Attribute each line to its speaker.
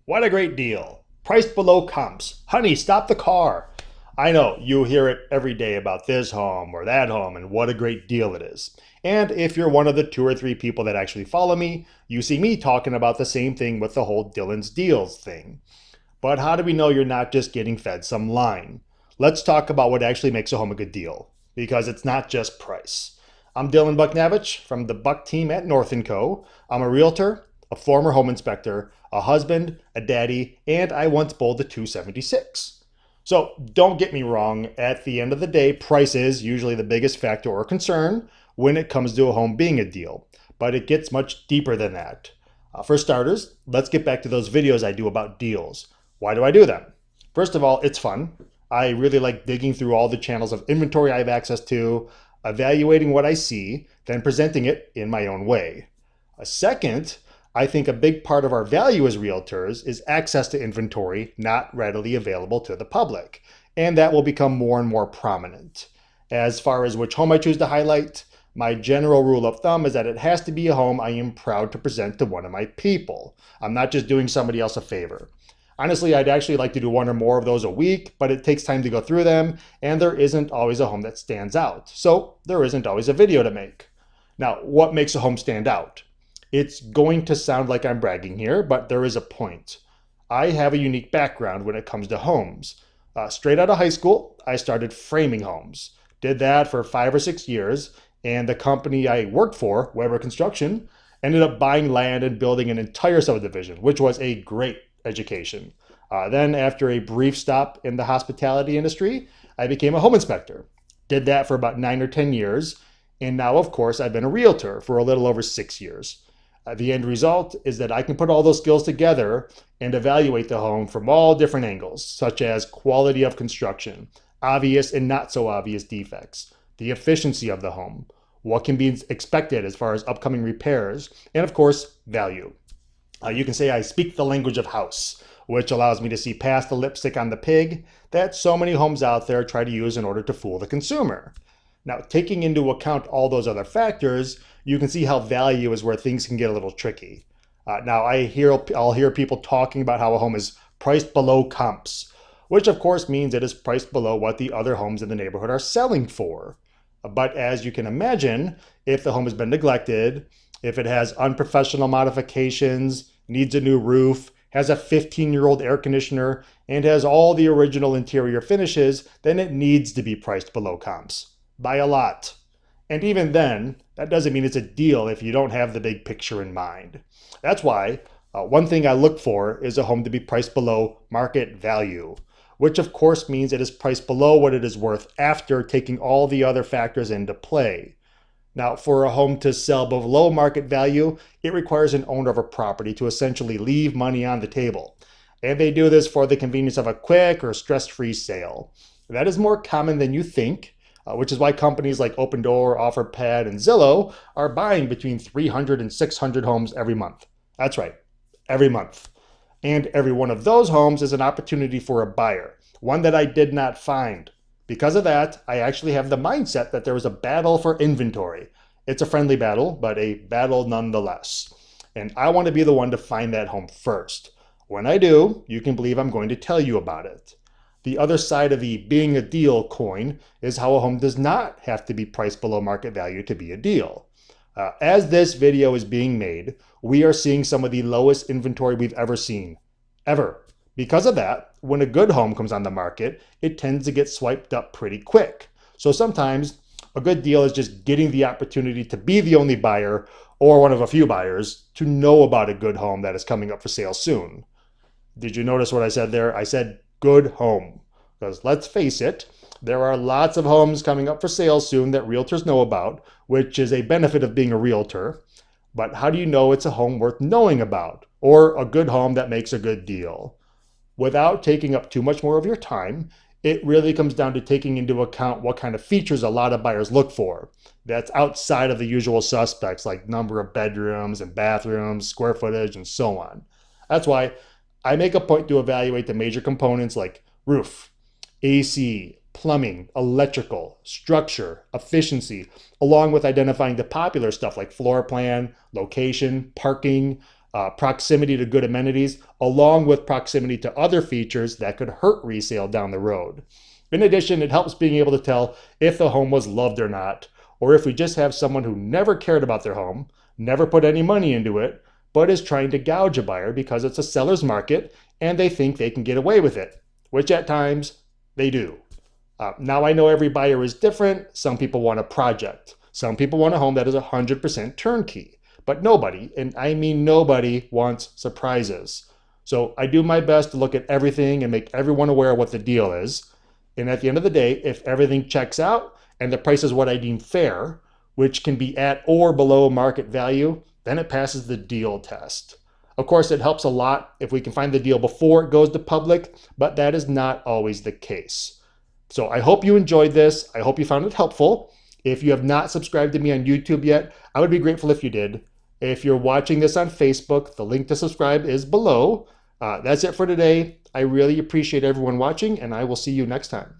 Speaker 1: What a great deal. Priced below comps. Honey, stop the car. I know you hear it every day about this home or that home and what a great deal it is. And if you're one of the two or three people that actually follow me, you see me talking about the same thing with the whole Dylan's Deals thing. But how do we know you're not just getting fed some line? Let's talk about what actually makes a home a good deal, because it's not just price. I'm Dylan Bucknavich from the Buck team at North&Co. I'm a realtor, a former home inspector, a husband, a daddy, and I once bowled the 276. So don't get me wrong, at the end of the day, price is usually the biggest factor or concern when it comes to a home being a deal, but it gets much deeper than that. For starters, let's get back to those videos I do about deals. Why do I do them? First of all, it's fun. I really like digging through all the channels of inventory I have access to, evaluating what I see, then presenting it in my own way. Second, I think a big part of our value as realtors is access to inventory not readily available to the public, and that will become more and more prominent. As far as which home I choose to highlight, my general rule of thumb is that it has to be a home I am proud to present to one of my people. I'm not just doing somebody else a favor. Honestly, I'd actually like to do one or more of those a week, but it takes time to go through them, and there isn't always a home that stands out. So there isn't always a video to make. Now, what makes a home stand out? It's going to sound like I'm bragging here, but there is a point. I have a unique background when it comes to homes. Straight out of high school, I started framing homes. Did that for 5 or 6 years, and the company I worked for, Weber Construction, ended up buying land and building an entire subdivision, which was a great education. Then, after a brief stop in the hospitality industry, I became a home inspector. Did that for about 9 or 10 years, and now, of course, I've been a realtor for a little over 6 years. The end result is that I can put all those skills together and evaluate the home from all different angles, such as quality of construction, obvious and not so obvious defects, the efficiency of the home, what can be expected as far as upcoming repairs, and of course, value. You can say I speak the language of house, which allows me to see past the lipstick on the pig that so many homes out there try to use in order to fool the consumer. Now, taking into account all those other factors, you can see how value is where things can get a little tricky. Now, I'll hear people talking about how a home is priced below comps, which of course means it is priced below what the other homes in the neighborhood are selling for. But as you can imagine, if the home has been neglected, if it has unprofessional modifications, needs a new roof, has a 15-year-old air conditioner, and has all the original interior finishes, then it needs to be priced below comps. By a lot. And even then, that doesn't mean it's a deal if you don't have the big picture in mind. That's why one thing I look for is a home to be priced below market value, which of course means it is priced below what it is worth after taking all the other factors into play. Now, for a home to sell below market value, it requires an owner of a property to essentially leave money on the table. And they do this for the convenience of a quick or stress-free sale. That is more common than you think, which is why companies like Opendoor, OfferPad, and Zillow are buying between 300 and 600 homes every month. That's right, every month. And every one of those homes is an opportunity for a buyer, one that I did not find. Because of that, I actually have the mindset that there is a battle for inventory. It's a friendly battle, but a battle nonetheless. And I want to be the one to find that home first. When I do, you can believe I'm going to tell you about it. The other side of the being a deal coin is how a home does not have to be priced below market value to be a deal. As this video is being made, we are seeing some of the lowest inventory we've ever seen. Ever. Because of that, when a good home comes on the market, it tends to get swiped up pretty quick. So sometimes a good deal is just getting the opportunity to be the only buyer or one of a few buyers to know about a good home that is coming up for sale soon. Did you notice what I said there? I said good home. Because let's face it, there are lots of homes coming up for sale soon that realtors know about, which is a benefit of being a realtor. But how do you know it's a home worth knowing about or a good home that makes a good deal? Without taking up too much more of your time, it really comes down to taking into account what kind of features a lot of buyers look for. That's outside of the usual suspects like number of bedrooms and bathrooms, square footage, and so on. That's why I make a point to evaluate the major components like roof, AC, plumbing, electrical, structure, efficiency, along with identifying the popular stuff like floor plan, location, parking, proximity to good amenities, along with proximity to other features that could hurt resale down the road. In addition, it helps being able to tell if the home was loved or not, or if we just have someone who never cared about their home, never put any money into it, but is trying to gouge a buyer because it's a seller's market and they think they can get away with it, which at times they do. Now I know every buyer is different. Some people want a project. Some people want a home that is 100% turnkey. But nobody, and I mean nobody, wants surprises. So I do my best to look at everything and make everyone aware of what the deal is. And at the end of the day, if everything checks out and the price is what I deem fair, which can be at or below market value, then it passes the deal test. Of course, it helps a lot if we can find the deal before it goes to public, but that is not always the case. So I hope you enjoyed this. I hope you found it helpful. If you have not subscribed to me on YouTube yet, I would be grateful if you did. If you're watching this on Facebook, the link to subscribe is below. That's it for today. I really appreciate everyone watching, and I will see you next time.